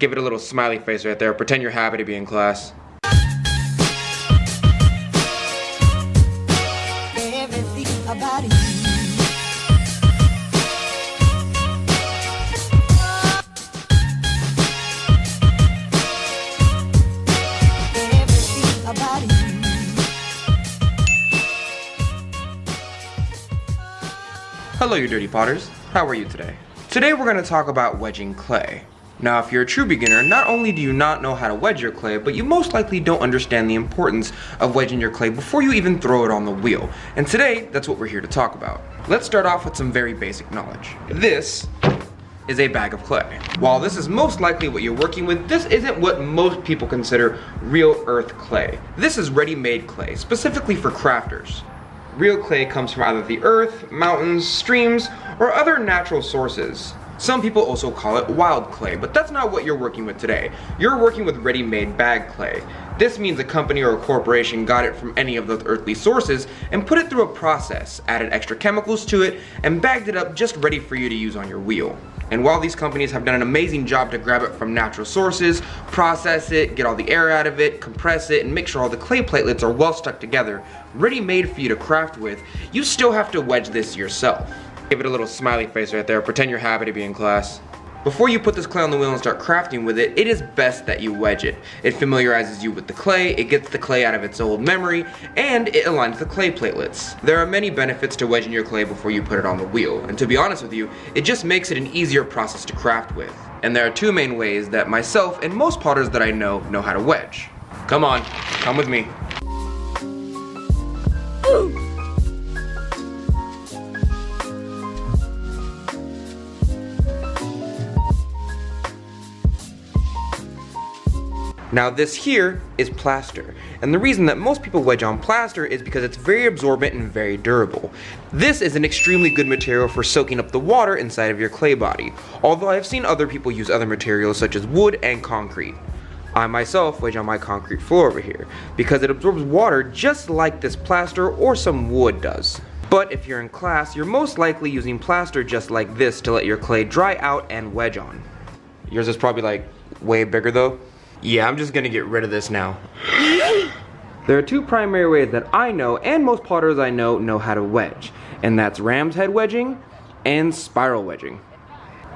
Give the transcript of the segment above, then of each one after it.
Give it a little smiley face right there. Pretend you're happy to be in class. Everything about you. Everything about you. Hello, you dirty potters. How are you today? Today we're going to talk about wedging clay. Now, if you're a true beginner, not only do you not know how to wedge your clay, but you most likely don't understand the importance of wedging your clay before you even throw it on the wheel. And today, that's what we're here to talk about. Let's start off with some very basic knowledge. This is a bag of clay. While this is most likely what you're working with, this isn't what most people consider real earth clay. This is ready-made clay, specifically for crafters. Real clay comes from either the earth, mountains, streams, or other natural sources. Some people also call it wild clay, but that's not what you're working with today. You're working with ready-made bag clay. This means a company or a corporation got it from any of those earthly sources and put it through a process, added extra chemicals to it, and bagged it up just ready for you to use on your wheel. And while these companies have done an amazing job to grab it from natural sources, process it, get all the air out of it, compress it, and make sure all the clay platelets are well stuck together, ready-made for you to craft with, you still have to wedge this yourself. Give it a little smiley face right there. Pretend you're happy to be in class. Before you put this clay on the wheel and start crafting with it, it is best that you wedge it. It familiarizes you with the clay, it gets the clay out of its old memory, and it aligns the clay platelets. There are many benefits to wedging your clay before you put it on the wheel, and to be honest with you, it just makes it an easier process to craft with. And there are two main ways that myself and most potters that I know how to wedge. Come on, come with me. Now this here is plaster, and the reason that most people wedge on plaster is because it's very absorbent and very durable. This is an extremely good material for soaking up the water inside of your clay body, although I've seen other people use other materials such as wood and concrete. I myself wedge on my concrete floor over here, because it absorbs water just like this plaster or some wood does. But if you're in class, you're most likely using plaster just like this to let your clay dry out and wedge on. Yours is probably like way bigger though. Yeah, I'm just gonna get rid of this now. There are two primary ways that I know, and most potters I know how to wedge, and that's ram's head wedging and spiral wedging.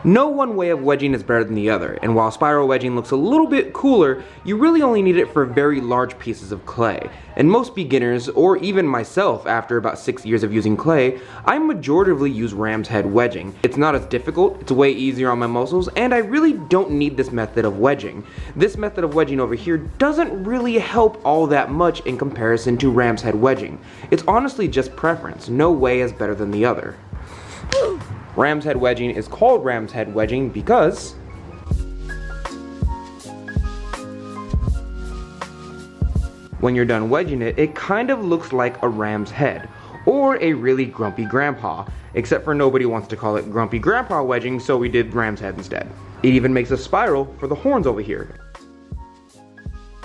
No one way of wedging is better than the other, and while spiral wedging looks a little bit cooler, you really only need it for very large pieces of clay. And most beginners, or even myself after about 6 years of using clay, I majoritively use ram's head wedging. It's not as difficult, it's way easier on my muscles, and I really don't need this method of wedging. This method of wedging over here doesn't really help all that much in comparison to ram's head wedging. It's honestly just preference, no way is better than the other. Ram's head wedging is called ram's head wedging because when you're done wedging it, it kind of looks like a ram's head or a really grumpy grandpa, except for nobody wants to call it grumpy grandpa wedging, so we did ram's head instead. It even makes a spiral for the horns over here.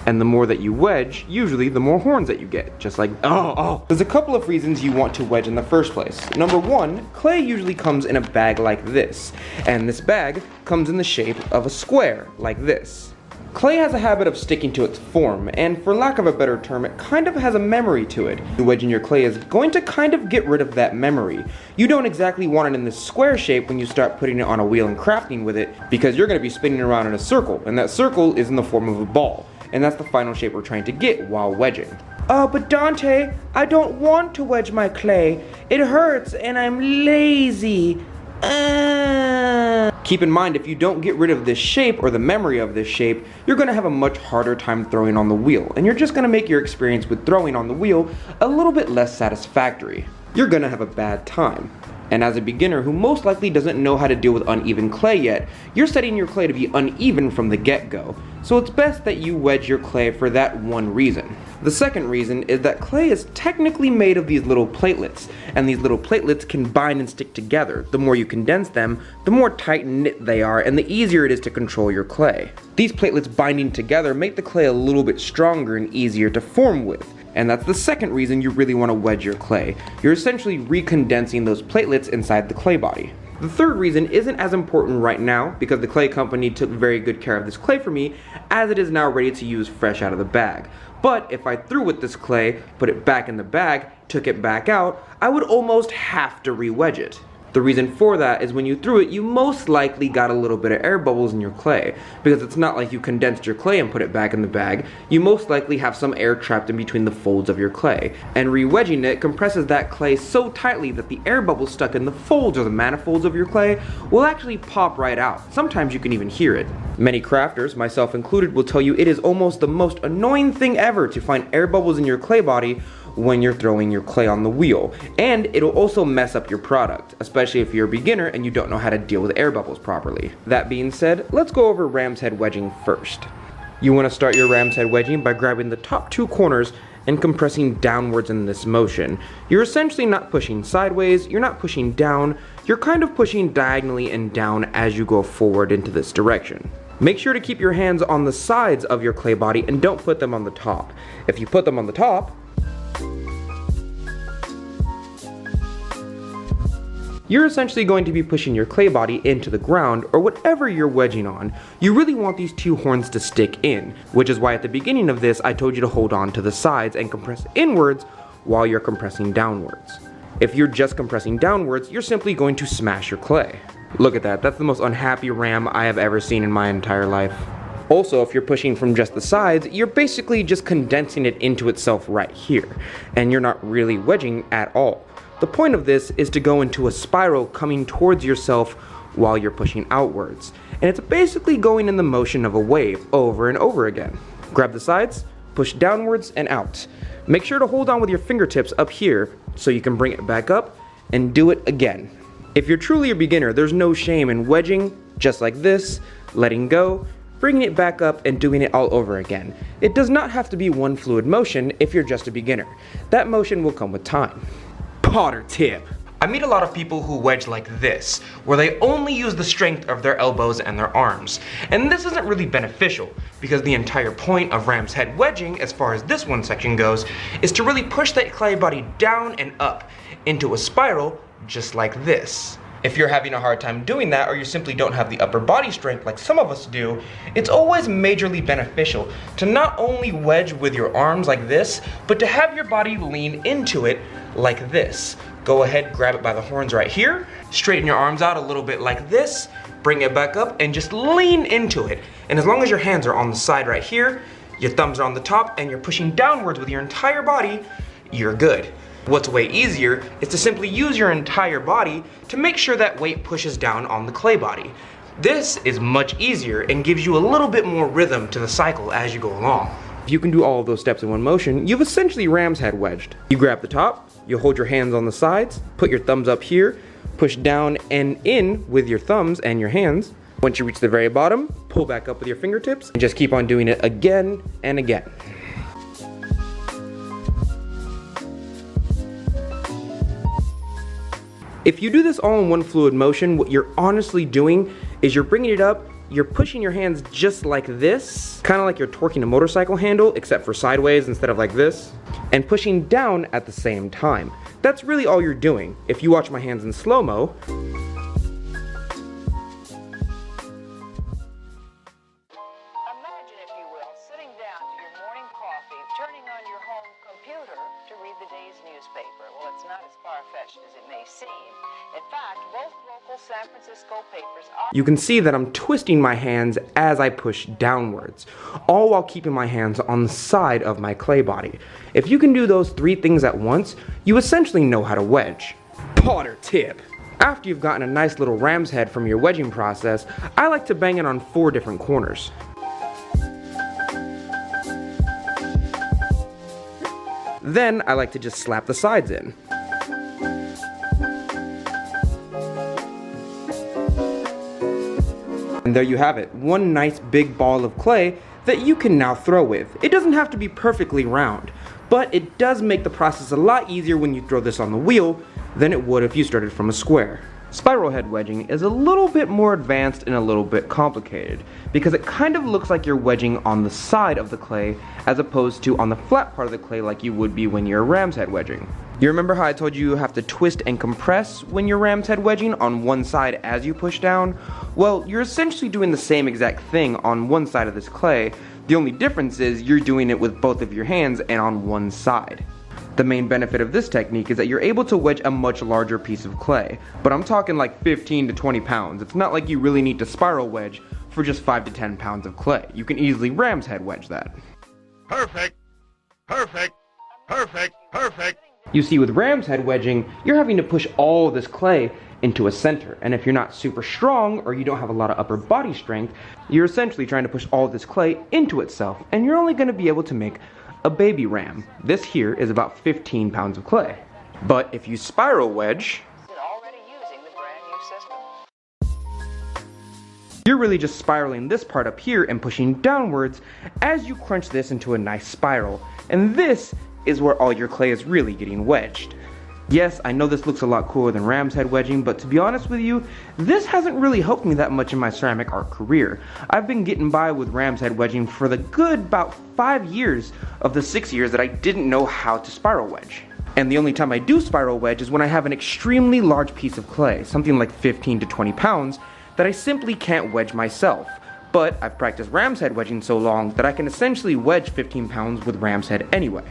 And the more that you wedge, usually the more horns that you get, just like, oh. There's a couple of reasons you want to wedge in the first place. Number one, clay usually comes in a bag like this, and this bag comes in the shape of a square, like this. Clay has a habit of sticking to its form, and for lack of a better term, it kind of has a memory to it. Wedging your clay is going to kind of get rid of that memory. You don't exactly want it in this square shape when you start putting it on a wheel and crafting with it, because you're going to be spinning around in a circle, and that circle is in the form of a ball. And that's the final shape we're trying to get while wedging. But Donte, I don't want to wedge my clay. It hurts and I'm lazy. Keep in mind, if you don't get rid of this shape or the memory of this shape, you're gonna have a much harder time throwing on the wheel, and you're just gonna make your experience with throwing on the wheel a little bit less satisfactory. You're gonna have a bad time. And as a beginner who most likely doesn't know how to deal with uneven clay yet, you're setting your clay to be uneven from the get-go. So it's best that you wedge your clay for that one reason. The second reason is that clay is technically made of these little platelets, and these little platelets can bind and stick together. The more you condense them, the more tight-knit they are, and the easier it is to control your clay. These platelets binding together make the clay a little bit stronger and easier to form with. And that's the second reason you really want to wedge your clay. You're essentially recondensing those platelets inside the clay body. The third reason isn't as important right now because the clay company took very good care of this clay for me, as it is now ready to use fresh out of the bag. But if I threw with this clay, put it back in the bag, took it back out, I would almost have to re-wedge it. The reason for that is when you threw it, you most likely got a little bit of air bubbles in your clay, because it's not like you condensed your clay and put it back in the bag. You most likely have some air trapped in between the folds of your clay, and re-wedging it compresses that clay so tightly that the air bubbles stuck in the folds or the manifolds of your clay will actually pop right out. Sometimes you can even hear it. Many crafters, myself included, will tell you it is almost the most annoying thing ever to find air bubbles in your clay body when you're throwing your clay on the wheel, and it'll also mess up your product, especially if you're a beginner and you don't know how to deal with air bubbles properly. That being said, let's go over ram's head wedging first. You want to start your ram's head wedging by grabbing the top two corners and compressing downwards in this motion. You're essentially not pushing sideways, you're not pushing down, you're kind of pushing diagonally and down as you go forward into this direction. Make sure to keep your hands on the sides of your clay body and don't put them on the top. If you put them on the top, you're essentially going to be pushing your clay body into the ground or whatever you're wedging on. You really want these two horns to stick in, which is why at the beginning of this I told you to hold on to the sides and compress inwards while you're compressing downwards. If you're just compressing downwards, you're simply going to smash your clay. Look at that, that's the most unhappy ram I have ever seen in my entire life. Also, if you're pushing from just the sides, you're basically just condensing it into itself right here, and you're not really wedging at all. The point of this is to go into a spiral coming towards yourself while you're pushing outwards. And it's basically going in the motion of a wave over and over again. Grab the sides, push downwards and out. Make sure to hold on with your fingertips up here so you can bring it back up and do it again. If you're truly a beginner, there's no shame in wedging just like this, letting go, bringing it back up and doing it all over again. It does not have to be one fluid motion if you're just a beginner. That motion will come with time. Potter tip. I meet a lot of people who wedge like this, where they only use the strength of their elbows and their arms. And this isn't really beneficial, because the entire point of ram's head wedging, as far as this one section goes, is to really push that clay body down and up into a spiral just like this. If you're having a hard time doing that, or you simply don't have the upper body strength like some of us do, it's always majorly beneficial to not only wedge with your arms like this, but to have your body lean into it like this. Go ahead, grab it by the horns right here, straighten your arms out a little bit like this, bring it back up, and just lean into it. And as long as your hands are on the side right here, your thumbs are on the top, and you're pushing downwards with your entire body, you're good. What's way easier is to simply use your entire body to make sure that weight pushes down on the clay body. This is much easier and gives you a little bit more rhythm to the cycle as you go along. If you can do all of those steps in one motion, you've essentially ram's head wedged. You grab the top, you hold your hands on the sides, put your thumbs up here, push down and in with your thumbs and your hands. Once you reach the very bottom, pull back up with your fingertips and just keep on doing it again and again. If you do this all in one fluid motion, what you're honestly doing is you're bringing it up, you're pushing your hands just like this, kind of like you're torquing a motorcycle handle, except for sideways instead of like this, and pushing down at the same time. That's really all you're doing. If you watch my hands in slow-mo, imagine, if you will, sitting down to your morning coffee, turning on your home computer to read the day's newspaper. Well, it's not as far-fetched as it may seem. In fact, both local San Francisco papers are... You can see that I'm twisting my hands as I push downwards, all while keeping my hands on the side of my clay body. If you can do those three things at once, you essentially know how to wedge. Potter tip. After you've gotten a nice little ram's head from your wedging process, I like to bang it on 4 different corners. Then I like to just slap the sides in. And there you have it, one nice big ball of clay that you can now throw with. It doesn't have to be perfectly round, but it does make the process a lot easier when you throw this on the wheel than it would if you started from a square. Spiral head wedging is a little bit more advanced and a little bit complicated because it kind of looks like you're wedging on the side of the clay as opposed to on the flat part of the clay like you would be when you're ram's head wedging. You remember how I told you have to twist and compress when you're ram's head wedging on one side as you push down? Well, you're essentially doing the same exact thing on one side of this clay. The only difference is you're doing it with both of your hands and on one side. The main benefit of this technique is that you're able to wedge a much larger piece of clay, but I'm talking like 15 to 20 pounds. It's not like you really need to spiral wedge for just 5 to 10 pounds of clay. You can easily ram's head wedge that. Perfect, perfect, perfect, perfect. You see, with ram's head wedging, you're having to push all of this clay into a center, and if you're not super strong or you don't have a lot of upper body strength, you're essentially trying to push all of this clay into itself, and you're only going to be able to make a baby ram. This here is about 15 pounds of clay. But if you spiral wedge, Already using the brand new system. you're really just spiraling this part up here and pushing downwards as you crunch this into a nice spiral. And this is where all your clay is really getting wedged. Yes, I know this looks a lot cooler than ram's head wedging, but to be honest with you, this hasn't really helped me that much in my ceramic art career. I've been getting by with ram's head wedging for the good about 5 years of the 6 years that I didn't know how to spiral wedge. And the only time I do spiral wedge is when I have an extremely large piece of clay, something like 15 to 20 pounds, that I simply can't wedge myself. But I've practiced ram's head wedging so long that I can essentially wedge 15 pounds with ram's head anyway.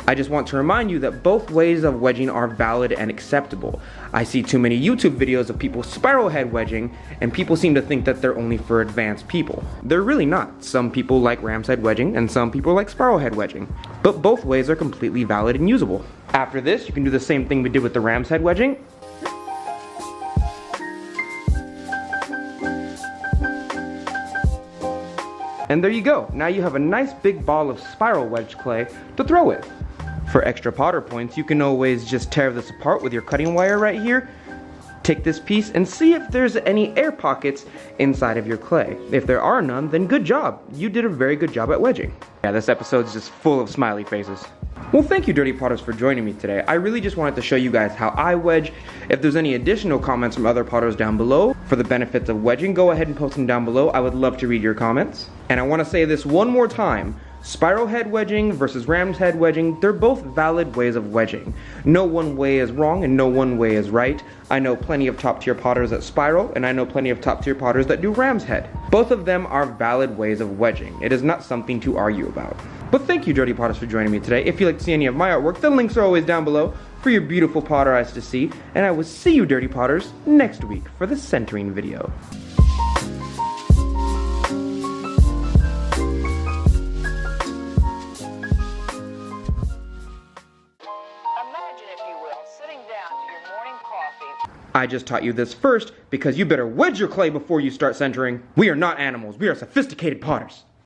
I just want to remind you that both ways of wedging are valid and acceptable. I see too many YouTube videos of people spiral head wedging, and people seem to think that they're only for advanced people. They're really not. Some people like ram's head wedging, and some people like spiral head wedging. But both ways are completely valid and usable. After this, you can do the same thing we did with the ram's head wedging. And there you go. Now you have a nice big ball of spiral wedge clay to throw with. For extra potter points, you can always just tear this apart with your cutting wire right here. Take this piece and see if there's any air pockets inside of your clay. If there are none, then good job. You did a very good job at wedging. Yeah, this episode's just full of smiley faces. Well, thank you, Dirty Potters, for joining me today. I really just wanted to show you guys how I wedge. If there's any additional comments from other potters down below for the benefits of wedging, go ahead and post them down below. I would love to read your comments. And I want to say this one more time. Spiral head wedging versus ram's head wedging, they're both valid ways of wedging. No one way is wrong and no one way is right. I know plenty of top tier potters that spiral, and I know plenty of top tier potters that do ram's head. Both of them are valid ways of wedging. It is not something to argue about. But thank you, Dirty Potters, for joining me today. If you'd like to see any of my artwork, the links are always down below for your beautiful potter eyes to see, and I will see you, Dirty Potters, next week for the centering video. I just taught you this first because you better wedge your clay before you start centering. We are not animals, we are sophisticated potters.